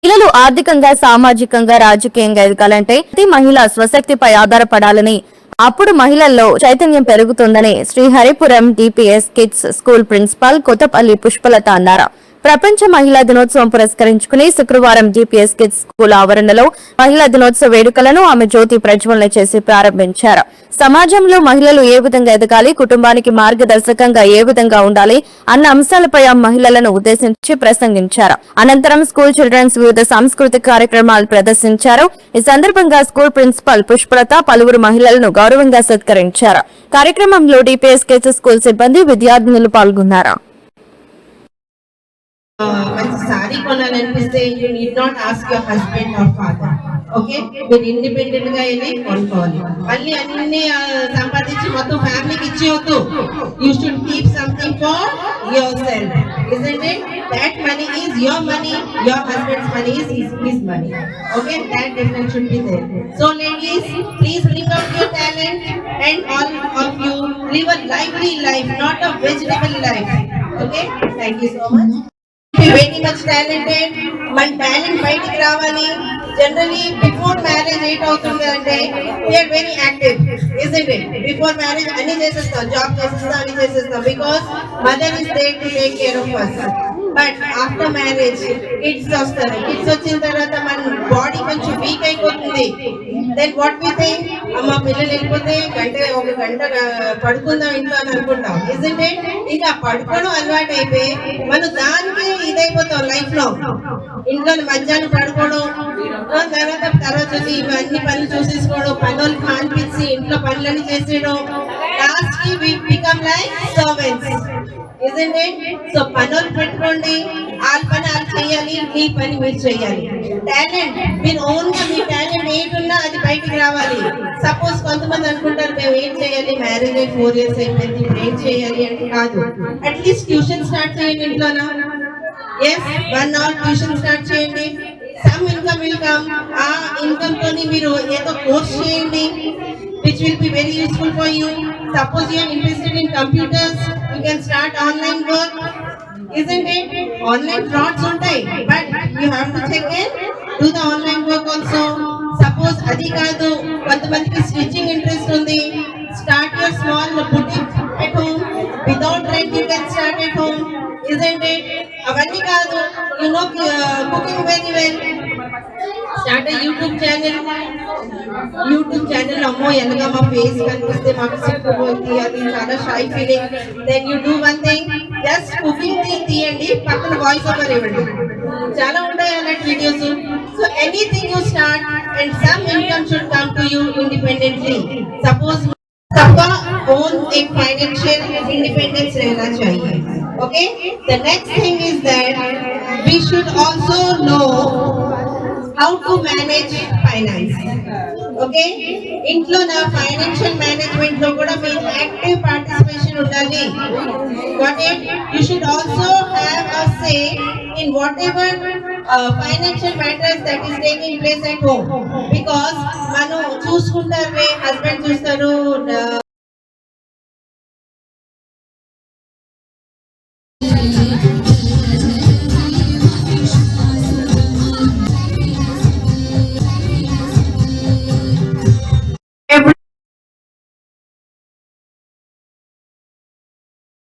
మహిళలు ఆర్థికంగా, సామాజికంగా, రాజకీయంగా ఎదగాలంటే ప్రతి మహిళ స్వశక్తిపై ఆధారపడాలని, అప్పుడు మహిళల్లో చైతన్యం పెరుగుతుందని Sriharipuram DPS kids school principal Kothapalli Pushpalatha అన్నారు. ప్రపంచ మహిళా దినోత్సవం పురస్కరించుకుని శుక్రవారం డిపిఎస్ కిడ్స్ స్కూల్ ఆవరణలో మహిళా దినోత్సవ వేడుకలను ఆమె జ్యోతి ప్రజ్వలన చేసి ప్రారంభించారు. సమాజంలో మహిళలు ఏ విధంగా ఎదగాలి, కుటుంబానికి మార్గదర్శకంగా ఏ విధంగా ఉండాలి అన్న అంశాలపై ఆ మహిళలను ఉద్దేశించి ప్రసంగించారు. అనంతరం స్కూల్ చిల్డ్రన్స్ వివిధ సాంస్కృతిక కార్యక్రమాలు ప్రదర్శించారు. ఈ సందర్భంగా స్కూల్ ప్రిన్సిపల్ పుష్పలత పలువురు మహిళలను గౌరవంగా సత్కరించారు. కార్యక్రమంలో డిపిఎస్ కిడ్స్ స్కూల్ సిబ్బంది, విద్యార్థినులు పాల్గొన్నారు. మంచి సారీ కొనాలనిపిస్తే you need not ask your husband or father. Okay, మీరు ఇండిపెండెంట్ గా వెళ్ళి కొనుక్కోవాలి. మళ్ళీ అన్ని సంపాదించి మొత్తం ఫ్యామిలీకి ఇచ్చేయొద్దు. You should keep something for yourself. Isn't it? That money is your money, your husband's money is his money. Okay, that difference should be there. So ladies, please bring out your talent and all of you live a lively life, not a vegetable life. Okay, thank you so much. Very much talented. మన talent బయటికి రావాలి. Generally before marriage ఏట్ అవుతుంది అంటే we are very active, isn't it? Before marriage అన్ని చేసేస్తాం, job చేసేస్తాం, అన్ని చేసేస్తాం, because mother is there to take care of us. But after marriage kids వస్తారు. కిడ్స్ వచ్చిన తర్వాత మన బాడీ కొంచెం వీక్ అయిపోతుంది. దెన్ వాట్ వి థింక్, అమ్మ పిల్లలు వెళ్ళిపోతే ఒక గంట పడుకుందాం ఇంట్లో అని అనుకుంటాం, ఇజంట్ ఇట్? ఇంకా పడుకోవడం అలవాటు అయిపోయి మనం దానికి ఇదైపోతాం లైఫ్ లో. ఇంట్లో మధ్యాహ్నం పడుకోవడం, తర్వాత ఇవన్నీ పనులు చూసేసుకోవడం, పనులు మానిపించి ఇంట్లో పనులన్నీ చేసేయడం, లాస్ట్ కి we become like servants, isn't it? So పనులు పెట్టుకోండి, వాళ్ళ పని వాళ్ళు చేయాలి, మీ పని మీరు చేయాలి. టాలెంట్, మీరు ఓన్ గా మీ టాలెంట్ ఏంటున్నా అది బయటికి రావాలి. సపోజ్ కొంతమంది అనుకుంటారు మేము ఏం చేయాలి, మ్యారేజ్ అయి 4 years అయిపోయింది, ఇప్పుడు ఏం చేయాలి అంటే కాదు. అట్లీస్ట్ ట్యూషన్ స్టార్ట్ చేయండి ఇంట్లోనా. ఎస్, 1 hour ట్యూషన్ స్టార్ట్ చేయండి. Some income will come. ఆ ఇన్కమ్ తోని మీరు ఏదో కోర్స్ చేయండి which will be very useful for you. Suppose you are interested in computers, you can start online work, isn't it? Online frauds ఉంటాయి, but you have to check in, do the online work also. Suppose అది కాదు, కొంతమందికి stitching interest ఉంది, start your small boutique at home. Without rent you can start at home, isn't it? అవన్నీ కాదు, you know cooking very well, start a YouTube channel. అమ్మో ఎనగా మా face కనిపిస్తే మాకు సిగ్గుపోతుంది, అది చాలా shy feeling. Then you do one thing, just cooking తీయండి, పక్కన వాయిస్ ఓవర్ ఇవ్వండి. చాలా ఉంటాయి అలాంటి videos. So anything you start and some income should come to you independently. Suppose सबका ओन एक फाइनेंशियल इंडिपेंडेंस रहना चाहिए. Okay, the next thing is that we should also know how to manage finance. Okay, ఇంట్లో నా financial management లో కూడా మీ active participation ఉండాలి. Got it? You should also have a say in whatever financial matters that is taking place at home, because మనం చూసుకుంటారు, husband చూస్తారు,